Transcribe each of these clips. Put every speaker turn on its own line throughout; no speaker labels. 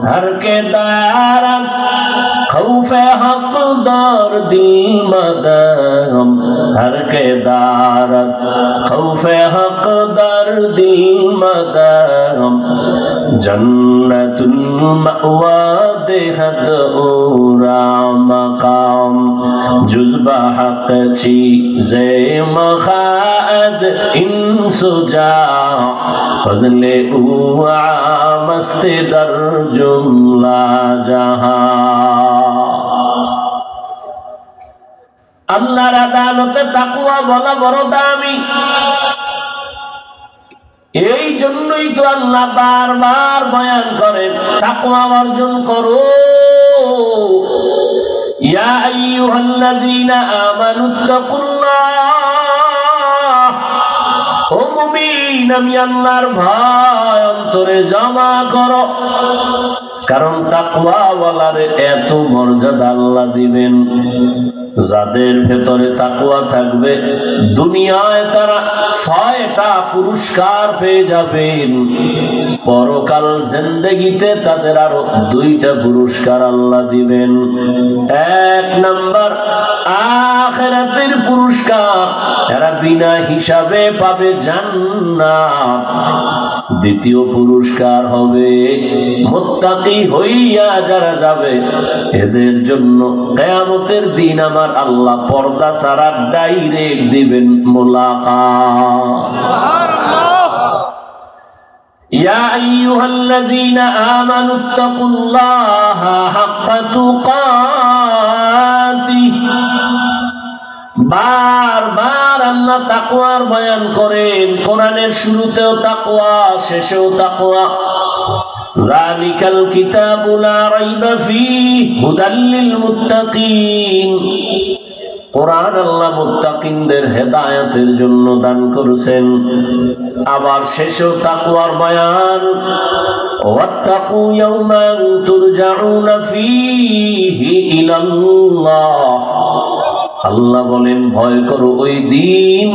हर के दारम खौफे हक दर दिल मदम हर के दारम खौफे हक दर दिल मदम जन्नतुल मअवा देहत ओरा मकाम जुज़्बा हक चीज़े मखाज इंसुजा फजले उआ मस्ते दर जुमला जहां আল্লাহর আদালতে তাকওয়া বলা বড় দামি। এই জন্যই তো আল্লাহ বারবার বয়ান করেন তাকওয়া অর্জন করো। ইয়া আইয়ুহাল্লাযীনা আমানুত্তাকুল্লাহ, ও মুমিন আমি আল্লাহর ভয় অন্তরে জমা করো। কারণ তাকওয়া ওয়ালার এত মর্যাদা আল্লাহ দিবেন, যাদের ভেতরে তাকওয়া থাকবে দুনিয়ায় তারা 6টা পুরস্কার পেয়ে যাবেন, পরকাল জিন্দেগিতে তাদের আরো 2টা পুরস্কার আল্লাহ দিবেন। 1 নাম্বার আখিরাতের পুরস্কার, এরা বিনা হিসাবে পাবে জান্নাত। দ্বিতীয় পুরস্কার হবে মুত্তাকি হইয়া যারা যাবে এদের জন্য কিয়ামতের দিন আমার আল্লাহ পর্দা ছাড়া ডাইরেক্ট দিবেন মুলাকাত। সুবহানাল্লাহ। ইয়া আইয়ুহাল্লাযীনা আমানুত্তাকুল্লাহা হাক্কা তুকাতিহি, বারবার আল্লাহ তাকওয়ার বয়ান করেন। কোরআনের শুরুতেও তাকওয়া, শেষেও তাকওয়া। যালিকাল কিতাবু লা রাইবা ফীহি হুদাল লিল মুত্তাকিন। কোরআন আল্লাহ মুত্তাকিনদের হেদায়েতের জন্য দান করেছেন। আবার শেষেও তাকওয়ার বয়ান, ওয়াত্তাকু ইয়াওমান তুরজাউনা ফীহি ইলাল্লাহ। আল্লাহ বলেন ভয় করো ওই দিন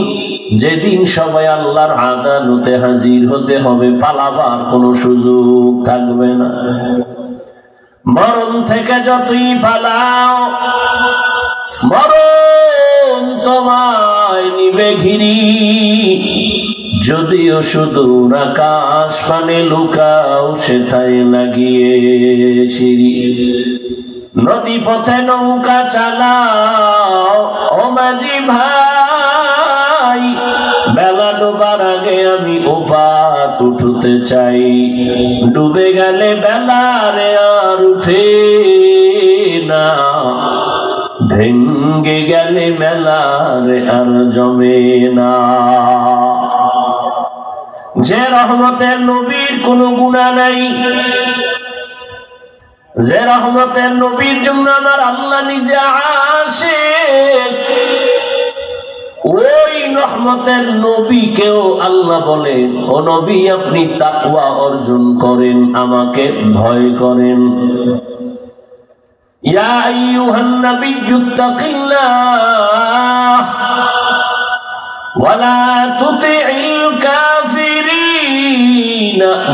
যেদিন সবাই আল্লাহর আদালতে হাজির হতে হবে, পালাবার কোনো সুযোগ থাকবে না। মরণ থেকে যতই পালাও মরণ তোমায় নিবে ঘিরি, যদিও সুদূর আকাশ পানে লুকাও সেথায় লাগিয়ে সিঁড়ি। নদী পথে নৌকা চালাও ও মাঝি ভাই, বেলা ডোবার আগে আমি ওপার উঠতে চাই। ডুবে গেলে বেলারে আর উঠে না, ভেঙ্গে গেলে মেলারে আর জমে না। যে রহমতের নবীর কোনো গুনাহ নাই, যে রহমতের নবীর জন্য আমার আল্লাহ নিজে আশিক, ওই রহমতের নবীকেও আল্লাহ বলেন ও নবী আপনি তাকওয়া অর্জন করেন, আমাকে ভয় করেন। ইয়া আইয়ুহান নাবিয়্যুত্তাকিল্লাহ ওয়া লা তুতি'ল কাফিরিন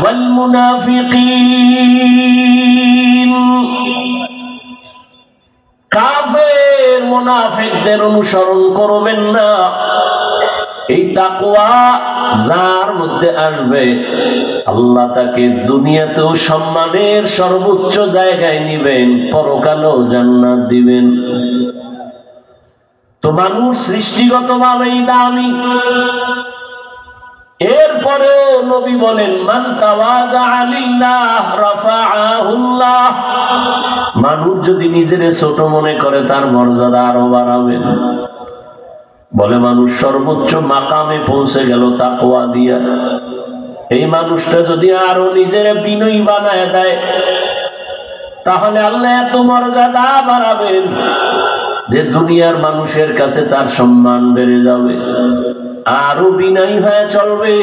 ওয়াল মুনাফিকিন। কাফের মুনাফিকদের অনুসরণ করবেন না। এই তাকওয়া যার মধ্যে আসবে আল্লাহ তাকে দুনিয়াতেও সম্মানের সর্বোচ্চ জায়গায় নিবেন, পরকালেও জান্নাত দিবেন। তো মানুষ সৃষ্টিগতভাবেই দামি, এরপরেও নবী বলেন মান তাওয়াজা লিল্লাহ রাফাআহুল্লাহ। মানুষ যদি নিজের ছোট মনে করে তার মর্যাদা আরো বাড়াবেন। বলে মানুষ সর্বোচ্চ মাকামে পৌঁছে গেল তাকওয়া দিয়া। এই মানুষটা যদি আরো নিজের বিনয়ী বানায় দেয় তাহলে আল্লাহ এত মর্যাদা বাড়াবেন যে দুনিয়ার মানুষের কাছে তার সম্মান বেড়ে যাবে, আরো বিনয়ী হয়ে চলবে।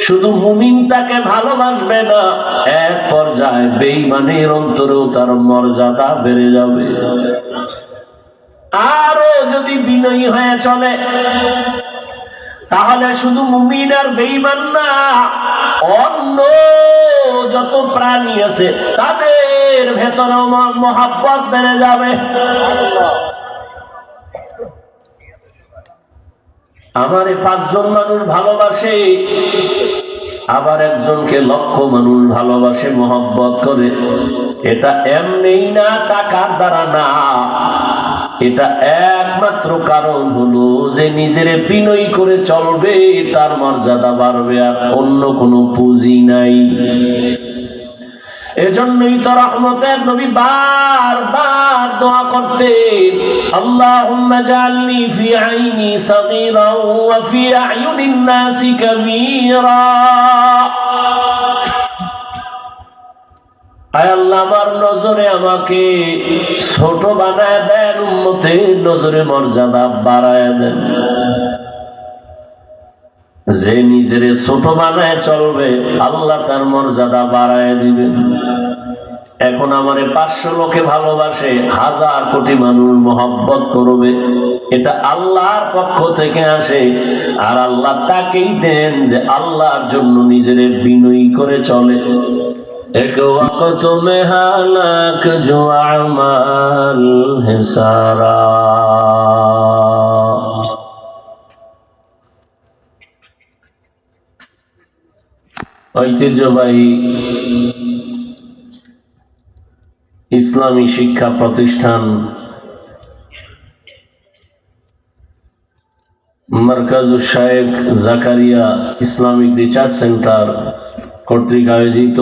শুধু মুমিন তাকে ভালোবাসবে না, এক পর্যায়ে বেঈমানের অন্তরেও তার মর্যাদা বেড়ে যাবে। আরো যদি বিনয়ী হয়ে চলে তাহলে শুধু মুমিন আর বেঈমান না, অন্য যত প্রাণী আছে তাদের ভেতরে মহব্বত বেড়ে যাবে। আমারে 5 জন মানুষ ভালোবাসে, আবার একজনকে লক্ষ মানুষ ভালোবাসে, মহব্বত করে। এটা এমনি না, টাকার দ্বারা না, এটা একমাত্র কারণ হলো যে নিজের বিনয়ী করে চলবে, তার মর্যাদা বাড়বে, আর অন্য কোনো পুঁজি নাই। এজন্যই তো রহমতের নবী বারবার দোয়া করতেন, আল্লাহুম্মা জাআলনি ফি আইনি সাগীরা ওয়া ফি আ'য়ুনিন নাসি কাবীরা। আয় আল্লাহ, আমার নজরে আমাকে ছোট বানায় দেন, উম্মতের নজরে মর্যাদা বাড়ায় দেন। যে নিজের ছোট বানায় চলবে, আল্লাহ তার মর্যাদা বাড়ায় দিবেন। এখন আমারে 500 লোকে ভালোবাসে, 1000 কোটি মানুষ মহব্বত করবে, এটা আল্লাহর পক্ষ থেকে আসে। আর আল্লাহ তাকেই দেন যে আল্লাহর জন্য নিজের বিনয়ী করে চলে। এক ওয়াক্ত মে হালাক জো আমাল হে সারা। ঐতিহ্যবাহী ইসলামী শিক্ষা প্রতিষ্ঠান মারকাজুশ শায়েখ জাকারিয়া ইসলামিক রিসার্চ সেন্টার কর্তৃক আয়োজিত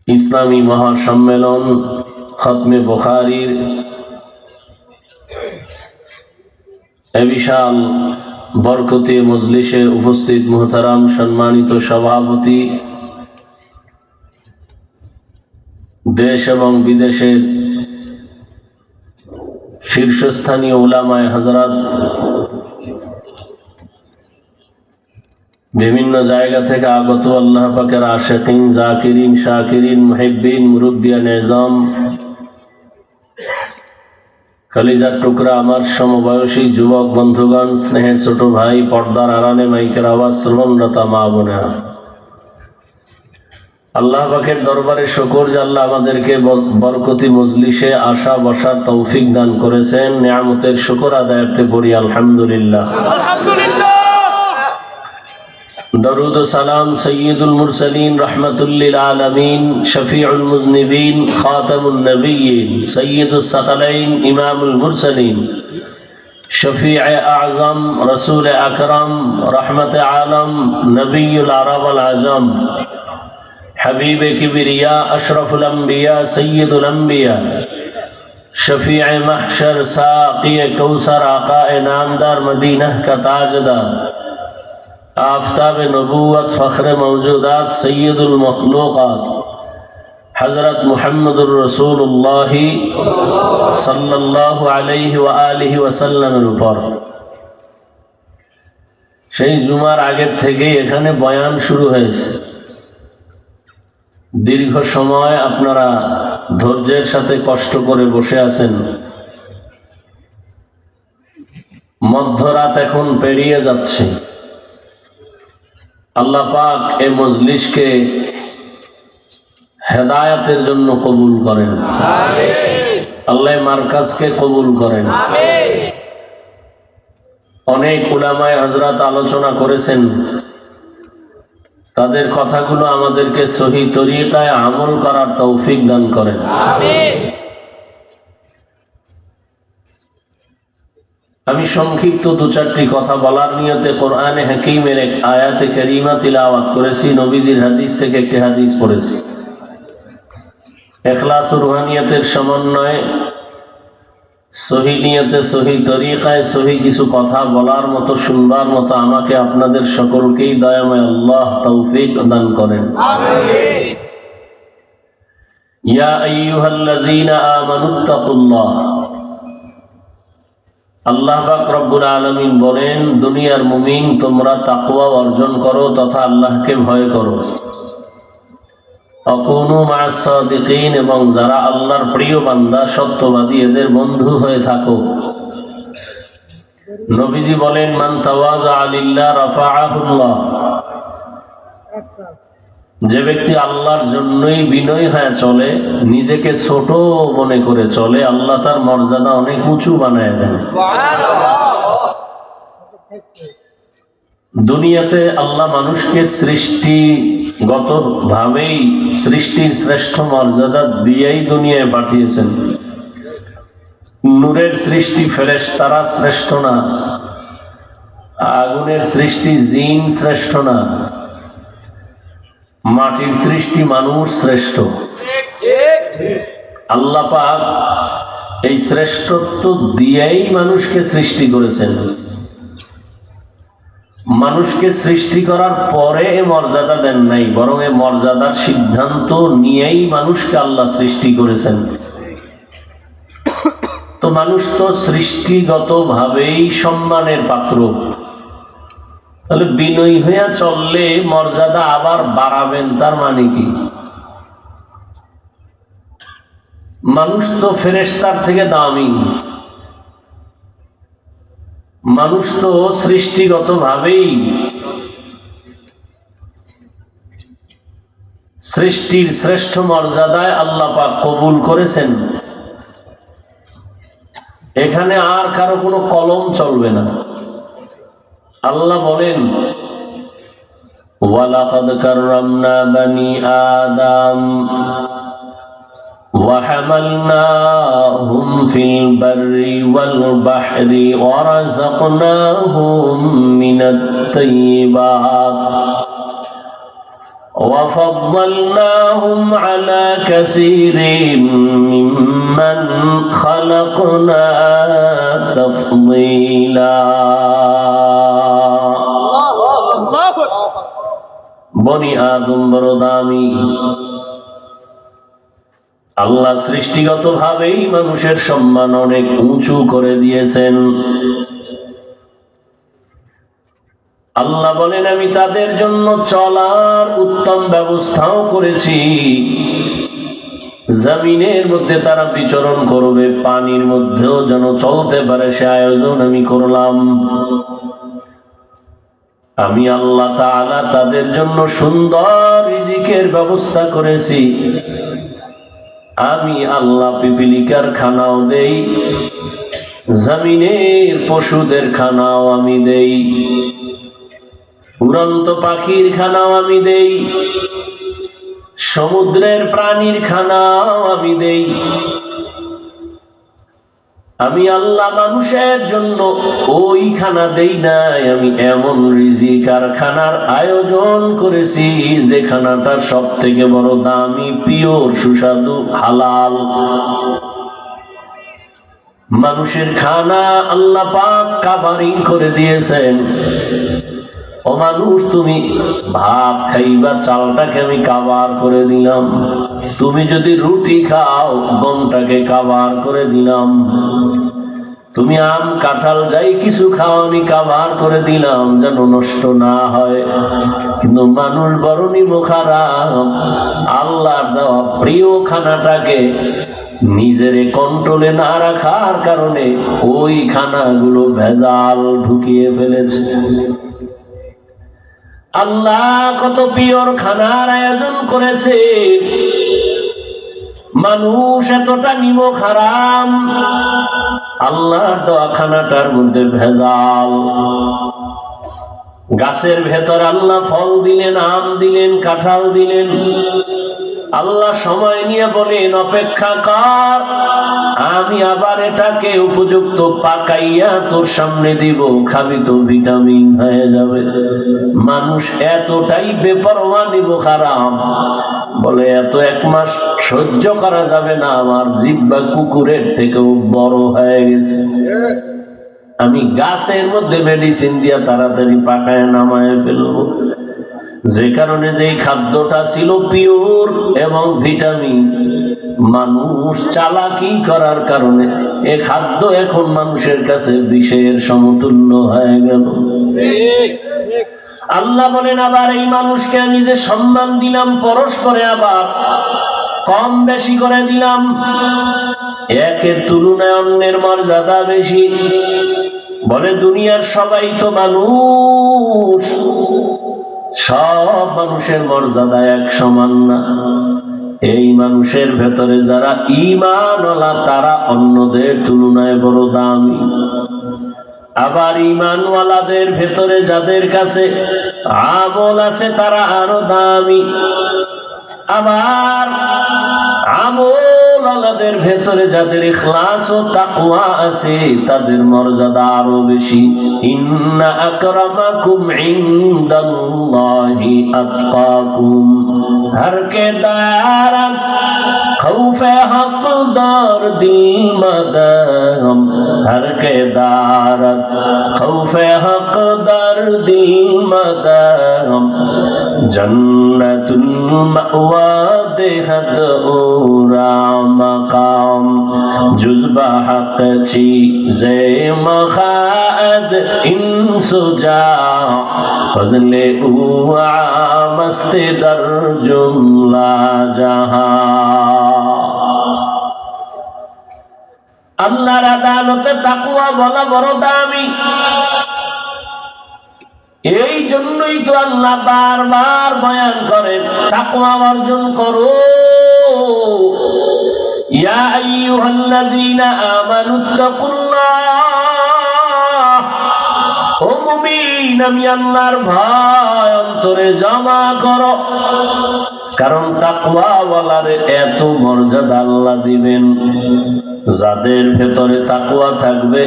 ইসলামী মহাসম্মেলন খতমে বুখারীর বিশাল বরকতি মজলিসে উপস্থিত মুহতারাম সম্মানিত সভাপতি, দেশ এবং বিদেশের শীর্ষস্থানীয় উলামায়ে হযরত, বিভিন্ন জায়গা থেকে আগত আল্লাহ পাকের আশিকিন, জাকিরিন, শাকিরিন, মুহিব্বিন, মুরব্বিয়ান নিজাম, কলিজার টুকরা আমার সমবয়সী যুবক বন্ধুগণ, স্নেহের ছোট ভাই, পর্দার আড়ালে মাইকের আওয়াজ শ্রবণরতা মা বোনেরা, আল্লাহ পাকের দরবারে শুকর যে আল্লাহ আমাদেরকে বরকতি মজলিসে আসা বসার তৌফিক দান করেছেন। নিয়ামতের শুকর আদায়তে পড়ি আলহামদুলিল্লাহ। দরুদ ও সালাম সৈয়দুল মুরসালিন রহমাতুল্লিল আলামিন শফিউল মুজনিবিন খাতামুন নবিয়্যিন সৈয়দুস সাকালাইন ইমামুল মুরসালিন শফিউ আযম রাসূল আকরাম রহমতে আলম নবিয়ুল আরব ওয়াল আজম হাবিব কিবরিয়া আশরাফুল আম্বিয়া সৈয়দুল আম্বিয়া শফিউ মাহশর সাকি কৌসর আকায়ে নামদার মদিনা কা তাজদার आफ़ताब नबूवत फ़ख्र मौजूदात सैयदुल मखलूक़ात हज़रत मुहम्मदुर रसूलुल्लाह सल्लल्लाहु अलैहि व आलिहि वसल्लमेर উপর সেই জুমার আগের থেকে এখানে বয়ান শুরু হয়েছে। দীর্ঘ সময় আপনারা ধৈর্যের সাথে কষ্ট করে বসে আছেন। মধ্যরাত এখন পেরিয়ে যাচ্ছে। আল্লাহ পাক এই মজলিসকে হেদায়েতের জন্য কবুল করেন, আমিন। আল্লাহ মারকাজকে কবুল করেন, আমিন। অনেক উলামায়ে হযরত আলোচনা করেছেন, তাদের কথাগুলো আমাদেরকে সহি তরিকায় আমল করার তৌফিক দান করেন, আমিন। আমি সংক্ষিপ্ত 2-4টি কথা বলার নিয়তে কোরআনে হাকিমের এক আয়াতে কারিমা তিলাওয়াত করেছি, নবীজির হাদিস থেকে একটি হাদিস পড়েছি। ইখলাস ও রুহানিয়তের সমন্বয়ে সহি নিয়তে সহি তরিকায় সহি কিছু কথা বলার মতো, শুনবার মতো আমাকে আপনাদের সকলকেই দয়াময় আল্লাহ তৌফিক দান করেন, আমিন। ইয়া আইয়ুহাল্লাযীনা আমানুত্তাকুল্লাহ। আল্লাহ পাক রব্বুল আলামিন বলেন, দুনিয়ার মুমিন তোমরা তাকওয়া অর্জন করো তথা আল্লাহকে ভয় করো। আকুনু মা'আস সাদিকিন, এবং যারা আল্লাহর প্রিয় বান্দা সত্যবাদী এদের বন্ধু হয়ে থাকো। নবীজি বলেন, মান তাওয়াজা লিল্লাহ রাফাআহুল্লাহ। যে ব্যক্তি আল্লাহর জন্যই বিনয়ী হয়ে চলে, নিজেকে ছোট মনে করে চলে, আল্লাহ তার মর্যাদা অনেক উঁচু বানায় দেন। দুনিয়াতে আল্লাহ মানুষকে সৃষ্টিগত ভাবেই সৃষ্টির শ্রেষ্ঠ মর্যাদা দিয়েই দুনিয়ায় পাঠিয়েছেন। নূরের সৃষ্টি ফেরেশতারা শ্রেষ্ঠ না, আগুনের সৃষ্টি জিন শ্রেষ্ঠ না, মাটির সৃষ্টি মানুষ শ্রেষ্ঠ। আল্লাহ পাক এই শ্রেষ্ঠত্ব দিয়েই মানুষকে সৃষ্টি করেছেন। মানুষকে সৃষ্টি করার পরে এ মর্যাদা দেন নাই, বরং এ মর্যাদার সিদ্ধান্ত নিয়েই মানুষকে আল্লাহ সৃষ্টি করেছেন। তো মানুষ তো সৃষ্টিগত ভাবেই সম্মানের পাত্র, তাহলে বিনয়ী হইয়া চললে মর্যাদা আবার বাড়াবেন, তার মানে কি? মানুষ তো ফেরেশতার থেকে দামি, মানুষ তো সৃষ্টিগত ভাবেই সৃষ্টির শ্রেষ্ঠ মর্যাদায় আল্লাহ পাক কবুল করেছেন। এখানে আর কারো কোনো কলম চলবে না। আল্লাহ বলেন, ওয়ালাকাদ কাররামনা বানি আদম ওয়া হামালনাহুম ফিল বাররি ওয়াল বাহরি ওয়া রাযাকনাহুম মিনাত তাইয়্যিবাত ওয়া ফাদ্দালনাহুম আলা কাসীরিন মিম্মান খালাকনা তাফদীলা। বনি আদম বড় দামি। আল্লাহ সৃষ্টিগত ভাবেই মানুষের সম্মান অনেক উঁচু করে দিয়েছেন। আল্লাহ বলেন, আমি তাদের জন্য চলার উত্তম ব্যবস্থাও করেছি। জমিনের মধ্যে তারা বিচরণ করবে, পানির মধ্যেও যেন চলতে পারে সে আয়োজন আমি করলাম। আমি আল্লাহ তাআলা তাদের জন্য সুন্দর রিজিকের ব্যবস্থা করেছি। আমি আল্লাহ পিপিলিকার খানাও দেই, জমিনের পশুদের খানাও আমি দেই, উড়ন্ত পাখির খানাও আমি দেই, সমুদ্রের প্রাণীর খানাও আমি দেই। আমি আল্লাহ মানুষের জন্য ওই খানা দেই নাই, আমি এমন রিজিক আর খানার আয়োজন করেছি যে খানাটা সব থেকে বড় দামি, পিওর, সুস্বাদু, হালাল। মানুষের খানা আল্লাহ পাক কাভারিং করে দিয়েছেন। ও মানুষ, তুমি ভাত খাইবা, চালটাকে আমি কাভার করে দিলাম। তুমি যদি রুটি খাও, গমটাকে কাভার করে দিলাম। তুমি আম, কাঁঠাল যাই কিছু খাও, আমি কাভার করে দিলাম যেন নষ্ট না হয়। কিন্তু মানুষ বড় নিমুখারাম, আল্লাহর দেওয়া প্রিয় খানাটাকে নিজের কন্ট্রোলে না রাখার কারণে ওই খানাগুলো ভেজাল ঢুকিয়ে ফেলেছে। আল্লাহ কত পিওর খানার আয়োজন করেছে, মানুষ এতটা নিমক হারাম, আল্লাহর দেওয়া খানাটার মধ্যে ভেজাল। গাছের ভেতর আল্লাহ ফল দিলেন, আম দিলেন, কাঁঠাল দিলেন। আল্লাহ সময় নিয়ে বলেন, অপেক্ষা কর, আমি আবার এটাকে উপযুক্ত পাকাইয়া তোর সামনে দিব, খাবি তো ভিটামিন হয়ে যাবে। মানুষ এতটাই বেপরোয়া নিমুখারাম, বলে এত এক মাস সহ্য করা যাবে না, আমার জিহ্বা কুকুরের থেকেও বড় হয়ে গেছে। আমি গাছের মধ্যে মেডিসিন দিয়া তাড়াতাড়ি পাকায় নামায় ফেলবো। যে কারণে যে খাদ্যটা ছিল পিওর এবং ভিটামিন, মানুষ চালাকি করার কারণে এ খাদ্য এখন মানুষের কাছে বিষের সমতুল্য হয়ে গেল। আল্লাহ বলেন, আবার এই মানুষকে আমি যে সম্মান দিলাম, পরস্পরে আবার কম বেশি করে দিলাম। একের তুলনায় অন্যের মর্যাদা বেশি। বলে দুনিয়ার সবাই তো মানুষ, সব মানুষের মর্যাদা এক সমান না। এই মানুষের ভেতরে যারা ঈমানওয়ালা তারা অন্যদের তুলনায় বড় দামি। আবার ঈমানওয়ালাদের ভেতরে যাদের কাছে আমল আছে তারা আরো দামি। আবার আমলওয়ালাদের ভেতরে যাদের ইখলাস ও তাকওয়া আছে তাদের মর্যাদা আরো বেশি। ইন্না আকরামাকুম ইনদাল্লাহি আতকাকুম। हर के दारत खौफे हक़दार दिल मदम, हर के दारत खौफे हक़दार दिल मदम, जन्नतुल मअवा देहत ओरा मकाम, जुज़्बा हक़ चीज़े मखाज इंसुजा, फज़ले उआ मस्ते दर जुमला जहां। আল্লাহর আদালতে তাকওয়া বলা বড় দামি। এই জন্যই তো আল্লাহ বারবার বয়ান করেন তাকওয়া অর্জন করো। ইয়া আইয়ুহাল্লাযীনা আমানুত্তাকুল্লাহ, ও মুমিন আমি আল্লাহর ভয় অন্তরে জমা করো। কারণ তাকওয়াওয়ালারে এত মর্যাদা আল্লাহ দিবেন, যাদের ভেতরে তাকওয়া থাকবে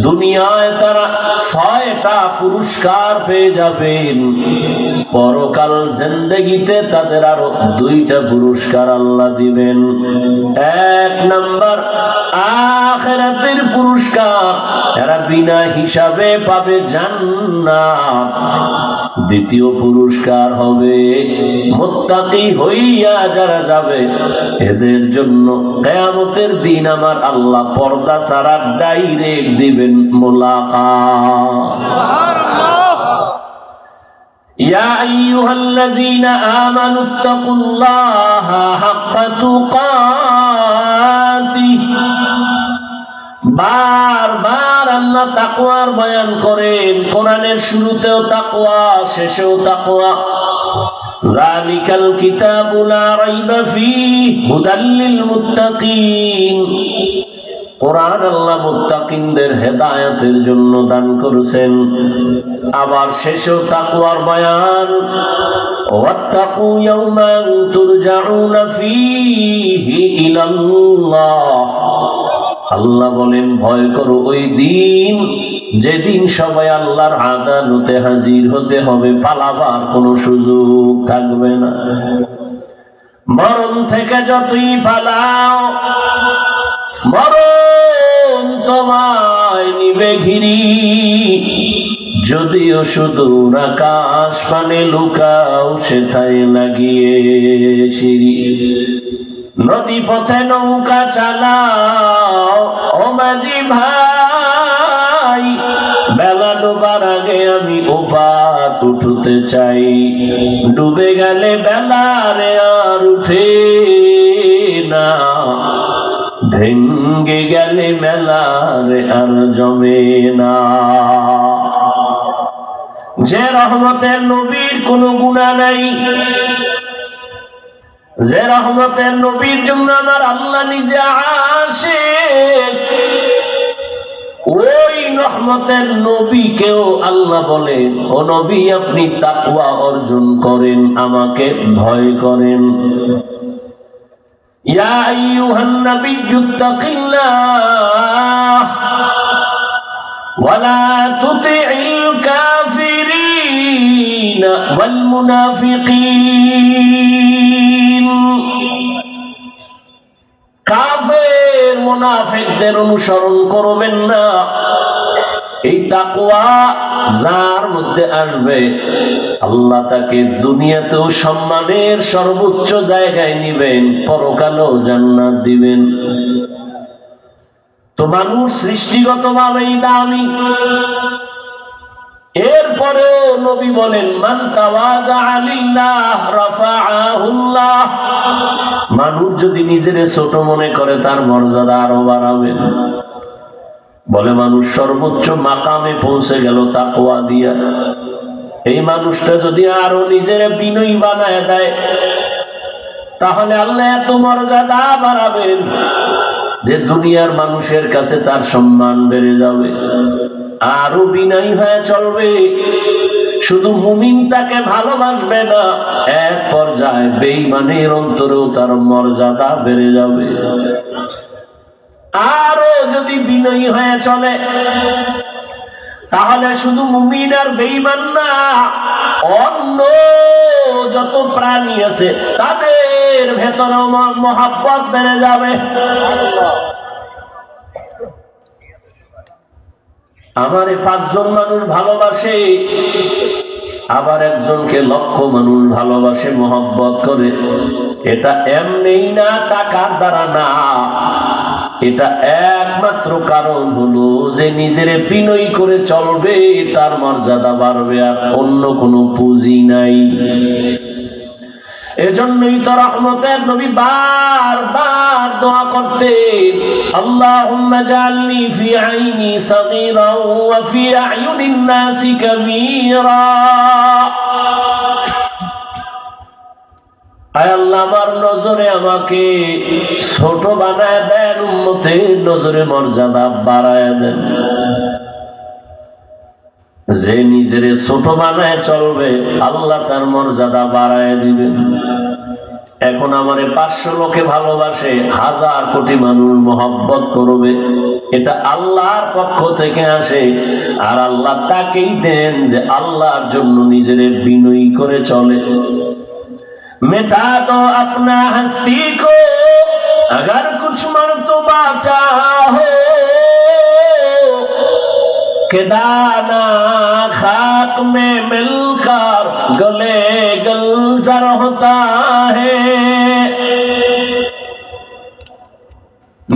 দুনিয়ায় তারা 6টা পুরস্কার পেয়ে যাবেন, পরকাল জিন্দেগিতে তাদের আরো 2টা পুরস্কার আল্লাহ দিবেন। 1 নাম্বার আখিরাতের পুরস্কার, এরা বিনা হিসাবে পাবে জান্নাত। দ্বিতীয় পুরস্কার হবে মুত্তাকি হইয়া যারা যাবে এদের জন্য কিয়ামতের দিন আমার আল্লাহ পর্দা ছাড়া ডাইরেক্ট দিবেন মুলাকাত। সুবহানাল্লাহ। ইয়া আইয়ুহাল্লাযীনা আমানুত্তাকুল্লাহা হাক্কা তুকাতিহ। বারবার আল্লাহ তাকওয়ার বয়ান করেন, কোরআনের শুরুতেও তাকওয়া শেষেও তাকওয়া। যালিকাল কিতাবু লা রাইবা ফীহি হুদাল লিল মুত্তাকিন। কোরআন আল্লাহ মুত্তাকিনদের হেদায়েতের জন্য দান করেছেন। আবার শেষেও তাকওয়ার বয়ান, ওয়াত্তাকু ইয়াওমান তুরজাউনা ফীহি ইলাল্লাহ। আল্লাহ বলেন ভয় করো ওই দিন যেদিন সবাই আল্লাহর আদালতে হাজির হতে হবে, পালাবার কোনো সুযোগ থাকবে না। মরণ থেকে যতই পালাও মরণ তোমায় নিবে ঘিরি, যদিও শুধু আকাশ পানে লুকাও সেথায় লাগিয়ে সিঁড়ি। নদী পথে নৌকা চালাও ও মাঝি ভাই, বেলা ডোবার আগে আমি ওপার উঠতে চাই। ডুবে গেলে বেলারে আর উঠে না, ভেঙ্গে গেলে মেলারে আর জমে না। যে রহমতের নবীর কোনো গুনাহ নাই, যে রহমতের নবীর জন্য আমার আল্লাহ নিজে আশিক, ওই রহমতের নবীকেও আল্লাহ বলেন ও নবী আপনি তাকওয়া অর্জন করেন, আমাকে ভয় করেন। ইয়া আইয়ুহান নাবিয়্যুত্তাকিল্লাহ ওয়ালা তুতি'ল কাফিরিন ওয়াল মুনাফিকিন। কাফের মুনাফিকদের অনুসরণ করবেন না। এই তাকওয়া যার মধ্যে আসবে আল্লাহ তাকে দুনিয়াতেও সম্মানের সর্বোচ্চ জায়গায় নিবেন, পরকালেও জান্নাত দিবেন। তো মানুষ সৃষ্টিগতভাবেই দামি। এরপরেও নবী বলেন মান তাওয়াজা লিল্লাহ রাফাআহুল্লাহ। মানুষ যদি নিজের ছোট মনে করে তার মর্যাদা আরো বাড়াবেন। বলে মানুষ সর্বোচ্চ মাকামে পৌঁছে গেল তাকওয়া দিয়া। এই মানুষটা যদি আরো নিজের বিনয়ী বানায় দেয় তাহলে আল্লাহ এত মর্যাদা বাড়াবেন যে দুনিয়ার মানুষের কাছে তার সম্মান বেড়ে যাবে। আরো বিনয়ী হয়ে চলবে, শুধু মুমিন তাকে ভালোবাসবে না, এক পর্যায়ে বেঈমানের অন্তরেও তার মর্যাদা বেড়ে যাবে। আরো যদি বিনয়ী হয়ে চলে তাহলে শুধু মুমিন আর বেঈমান না, অন্য যত প্রাণী আছে তাদের ভেতরেও মহব্বত বেড়ে যাবে। আমারে 5 জন মানুষ ভালোবাসে, আবার একজনকে লক্ষ মানুষ ভালোবাসে, মহব্বত করে। এটা এমনি না, টাকার দ্বারা না, এটা একমাত্র কারণ হলো যে নিজের বিনয়ী করে চলবে, তার মর্যাদা বাড়বে, আর অন্য কোনো পুঁজি নাই। এজন্যই তো রহমতের নবী বারবার দোয়া করতেন, আল্লাহুম্মা জাআলনি ফি আইনি সাগীরা ওয়া ফি আ'য়ুনিন নাসি কাবীরা। আয় আল্লাহ, আমার নজরে আমাকে ছোট বানায় দেন, উম্মতের নজরে মর্যাদা বাড়ায় দেন। যে নিজের ছোট বানায় চলবে আল্লাহ তার মর্যাদা বাড়ায় দিবেন। এখন আমারে 500 লোকে ভালোবাসে, 1000 কোটি মানুষ মহব্বত করবে, এটা আল্লাহর পক্ষ থেকে আসে। আর আল্লাহ তাকেই দেন যে আল্লাহর জন্য নিজের বিনয়ী করে চলে। मिटा दो अपना हस्ती को अगर कुछ मर्तबा चाहो, के दाना खाक में मिलकर गले गुलजार होता है।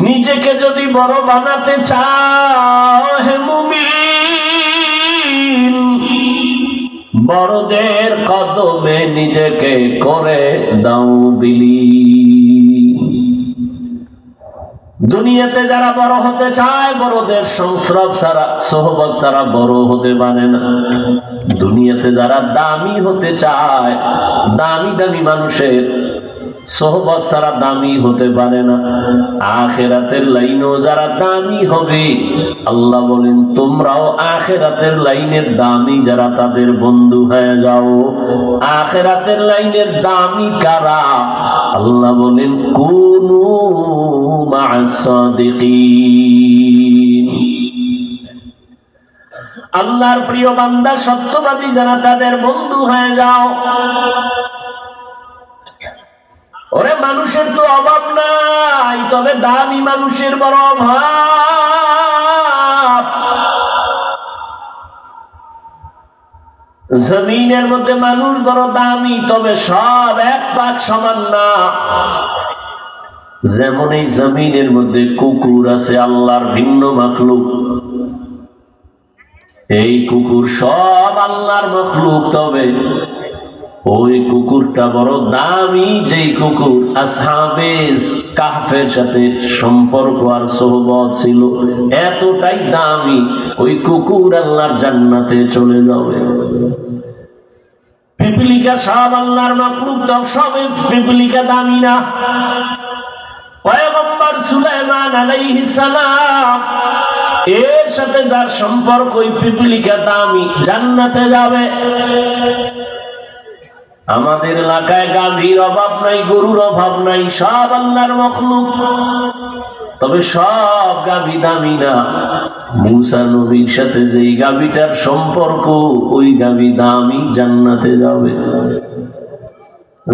নিজেকে যদি বড় বানাতে চাও হে মুমিন, বড়দের কদমে নিজেকে করে দাও বিলীন। দুনিয়াতে যারা বড় হতে চায় বড়দের সংস্রব ছাড়া, সোহবত ছাড়া বড় হতে পারে না। দুনিয়াতে যারা দামি হতে চায়, দামি দামি মানুষের সোহবত ছাড়া দামি হতে পারে না। আখিরাতের লাইনেও যারা দামি হবে, আল্লাহ বলেন তোমরাও আখিরাতের লাইনের দামি যারা, তাদের বন্ধু হয়ে যাও। আখিরাতের লাইনের দামি কারা? আল্লাহ বলেন কুনু মা'আস সাদিকিন। আল্লাহর প্রিয় বান্দা সত্যবাদী যারা, তাদের বন্ধু হয়ে যাও। ওরে মানুষের তো অভাব নাই, তবে দামি মানুষের বড় অভাব। জমিনের মধ্যে মানুষ বড় দামি, তবে সব এক পাক সমান না। যেমন এই জমিনের মধ্যে কুকুর আছে আল্লাহর ভিন্ন মাখলুক, এই কুকুর সব আল্লাহর মাখলুক, তবে ওই কুকুরটা বড় দামি। যেই কুকুর আসহাবে কাহফের সাথে সম্পর্ক আর সোহবত ছিল, এতটাই দামি, ওই কুকুর আল্লাহর জান্নাতে চলে যাবে। পিপিলিকা সব আল্লাহর মাখলুক, তো সব পিপিলিকা দামি না। পয়গম্বর সুলাইমান আলাইহিস সালাম এর সাথে যার সম্পর্ক, ওই পিপিলিকা দামি, জান্নাতে যাবে। আমাদের এলাকায় গাভীর অভাব নাই, গরুর অভাব নাই, সব আল্লাহর মাখলুক, তবে সব গাভী দামি না। মুসা নবীর সাথে যেই গাভীটার সম্পর্ক, ওই গাভী দামি, জান্নাতে যাবে।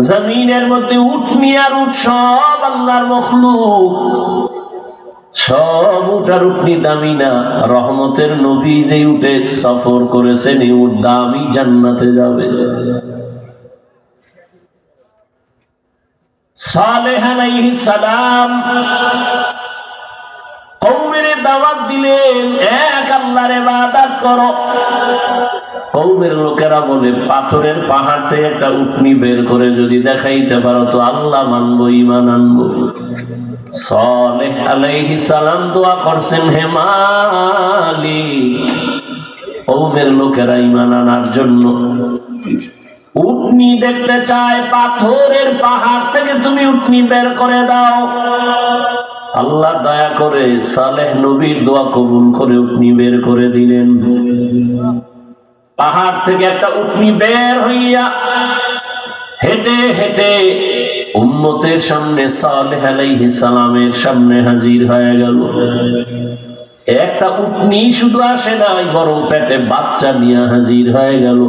জমিনের মধ্যে উটনি আর উট সব আল্লাহর মাখলুক, সব উট আর উটনি দামি না। রহমতের নবী যে উটে সফর করেছেন, এই উট দামি, জান্নাতে যাবে। সালেহ আলাইহিস সালাম কওমের দাওয়াত দিলেন, এক আল্লাহর ইবাদত করো। কওমের লোকেরা বলে, পাথরের পাহাড় থেকে একটা উটনি বের করে যদি দেখাইতে পারো তো আল্লাহ মানবো, ঈমান আনবো। সালেহ আলাইহিস সালাম দোয়া করছেন, হে মালিক, কওমের লোকেরা ঈমান আনার জন্য উটনি দেখতে চায়, পাথরের পাহাড় থেকে তুমি উটনি বের করে দাও। আল্লাহ দয়া করে সালেহ নবীর দোয়া কবুল করে উটনি বের করে দিলেন। পাহাড় থেকে একটা উটনি বের হইয়া হেঁটে হেঁটে উম্মতের সামনে সালেহ আলাইহিস সালামের সামনে হাজির হয়ে গেল। একটা উটনি শুধু আসে নাই, বরং পেটে বাচ্চা নিয়ে হাজির হয়ে গেল।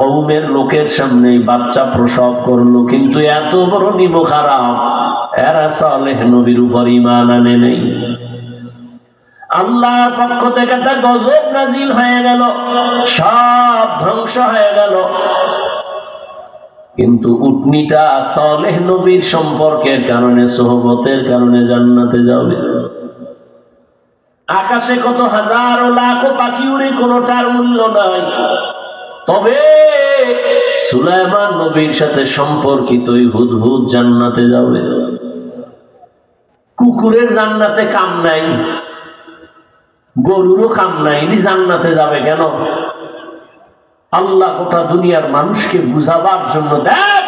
কওমের লোকের সামনে বাচ্চা প্রসব করলো, কিন্তু এত বড় নিমক খারাপ, এরা সালেহ নবীর উপর ঈমান আনে নাই। আল্লাহর পক্ষ থেকে একটা গজব নাজিল হয়ে গেল, সব ধ্বংস হয়ে গেল। কিন্তু উটনিটা সালেহ নবীর সম্পর্কের কারণে, সোহবতের কারণে জান্নাতে যাবে। আকাশে কত হাজারো লাখো পাখি উড়ে, কোনোটার মূল্য নাই, তবে সুলাইমান নবীর সাথে সম্পর্কিত ওই হুদহুদ জান্নাতে যাবে। কুকুরের জান্নাতে কাম নাই, গরুরও কাম নাই, এটি জান্নাতে যাবে কেন? আল্লাহ গোটা দুনিয়ার মানুষকে বুঝাবার জন্য, দেখ